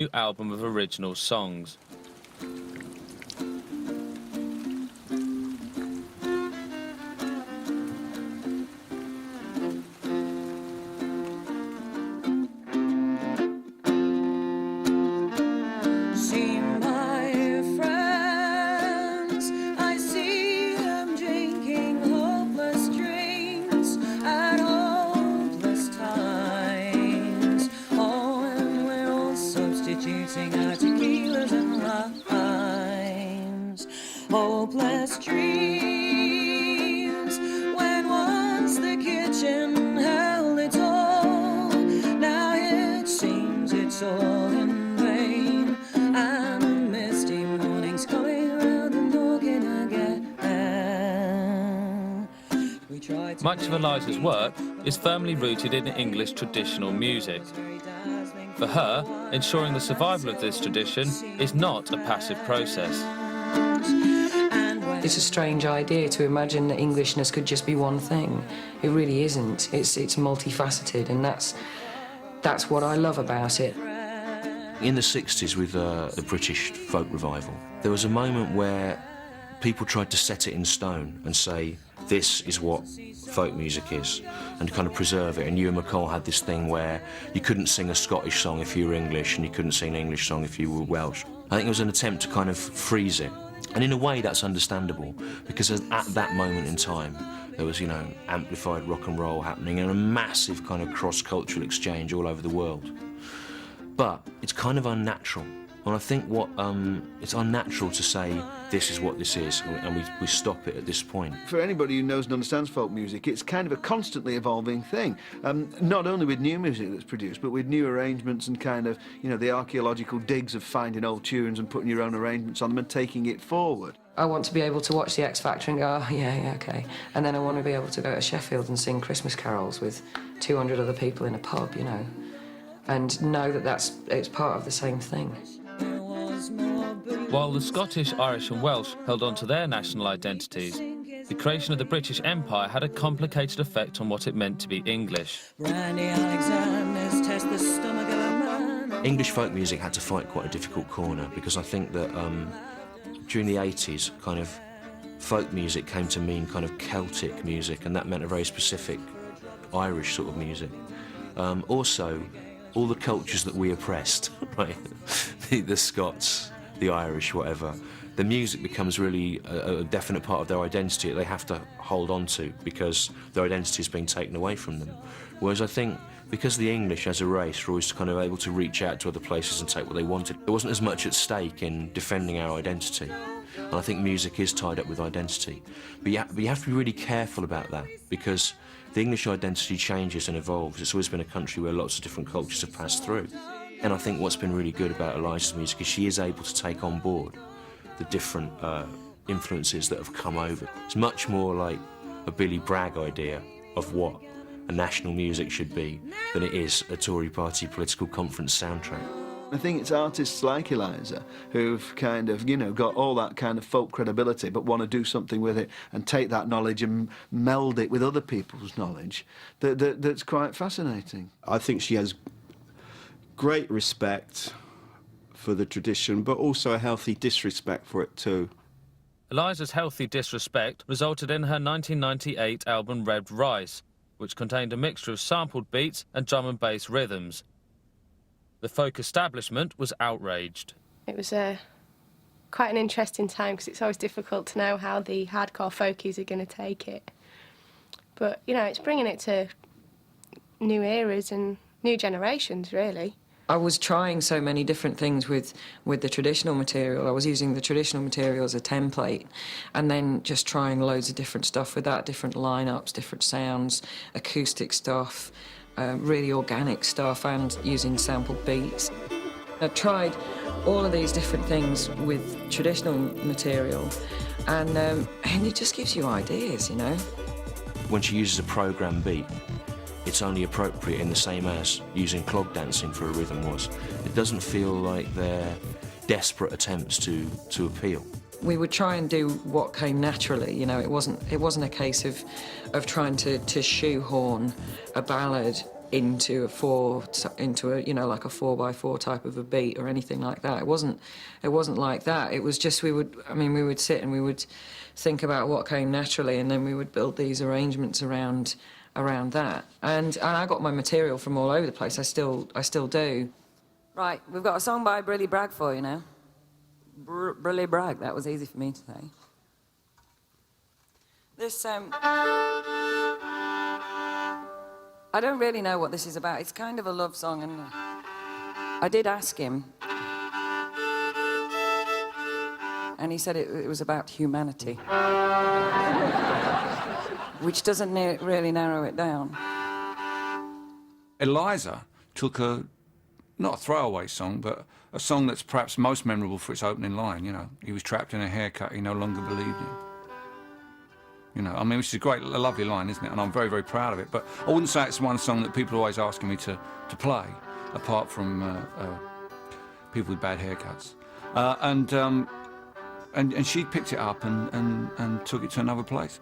new album of original songs. Hopeless dreams, when once the kitchen held it all. Now it seems it's all in vain, and the misty morning's coming round and knocking again. Much of Eliza's work is firmly rooted in English traditional music. For her, ensuring the survival of this tradition is not a passive process. It's a strange idea to imagine that Englishness could just be one thing. It really isn't. It's multifaceted, and that's what I love about it. In the 60s, with the British folk revival, there was a moment where people tried to set it in stone and say, this is what folk music is, and kind of preserve it. And Ewan MacColl had this thing where you couldn't sing a Scottish song if you were English, and you couldn't sing an English song if you were Welsh. I think it was an attempt to kind of freeze it. And in a way, that's understandable, because at that moment in time, there was, amplified rock and roll happening and a massive kind of cross-cultural exchange all over the world. But it's kind of unnatural. And I think it's unnatural to say, this is what this is, and we stop it at this point. For anybody who knows and understands folk music, it's kind of a constantly evolving thing. Not only with new music that's produced, but with new arrangements and kind of, the archaeological digs of finding old tunes and putting your own arrangements on them and taking it forward. I want to be able to watch the X Factor and go, oh, yeah, okay. And then I want to be able to go to Sheffield and sing Christmas carols with 200 other people in a pub, and know that it's part of the same thing. While the Scottish, Irish and Welsh held on to their national identities, the creation of the British Empire had a complicated effect on what it meant to be English. English folk music had to fight quite a difficult corner, because I think that during the 80s, kind of folk music came to mean kind of Celtic music, and that meant a very specific Irish sort of music. Also, all the cultures that we oppressed, right? The Scots, the Irish, whatever, the music becomes really a definite part of their identity that they have to hold on to, because their identity is being taken away from them. Whereas I think, because the English as a race were always kind of able to reach out to other places and take what they wanted, there wasn't as much at stake in defending our identity. And I think music is tied up with identity. But you have to be really careful about that, because the English identity changes and evolves. It's always been a country where lots of different cultures have passed through. And I think what's been really good about Eliza's music is she is able to take on board the different influences that have come over. It's much more like a Billy Bragg idea of what a national music should be than it is a Tory party political conference soundtrack. I think it's artists like Eliza who've kind of, got all that kind of folk credibility but want to do something with it and take that knowledge and meld it with other people's knowledge that's quite fascinating. I think she has great respect for the tradition, but also a healthy disrespect for it too. Eliza's healthy disrespect resulted in her 1998 album Red Rice, which contained a mixture of sampled beats and drum and bass rhythms. The folk establishment was outraged. It was quite an interesting time, because it's always difficult to know how the hardcore folkies are going to take it. But, it's bringing it to new eras and new generations, really. I was trying so many different things with the traditional material. I was using the traditional material as a template, and then just trying loads of different stuff with that, different lineups, different sounds, acoustic stuff, really organic stuff, and using sampled beats. I've tried all of these different things with traditional material, and it just gives you ideas, When she uses a program beat, it's only appropriate in the same as using clog dancing for a rhythm was. It doesn't feel like they're desperate attempts to appeal. We would try and do what came naturally, It wasn't a case of trying to shoehorn a ballad into a you know, like a 4x4 type of a beat or anything like that. It wasn't like that. It was just we would sit and we would think about what came naturally, and then we would build these arrangements around that. And I got my material from all over the place. I still do. Right, we've got a song by Brilly Bragg for you now. Brilly Bragg. That was easy for me to say. This I don't really know what this is about. It's kind of a love song, and I did ask him, and he said it was about humanity, which doesn't really narrow it down. Eliza took not a throwaway song, but a song that's perhaps most memorable for its opening line, you know. He was trapped in a haircut he no longer believed in. You know, I mean, which is a lovely line, isn't it? And I'm very, very proud of it. But I wouldn't say it's one song that people are always asking me to play, apart from people with bad haircuts. And she picked it up and took it to another place.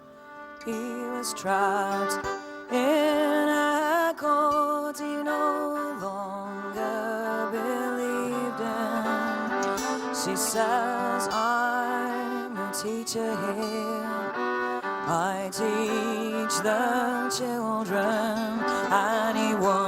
He was trapped in a court he no longer believed in. She says, I'm a teacher here. I teach the children, and he won't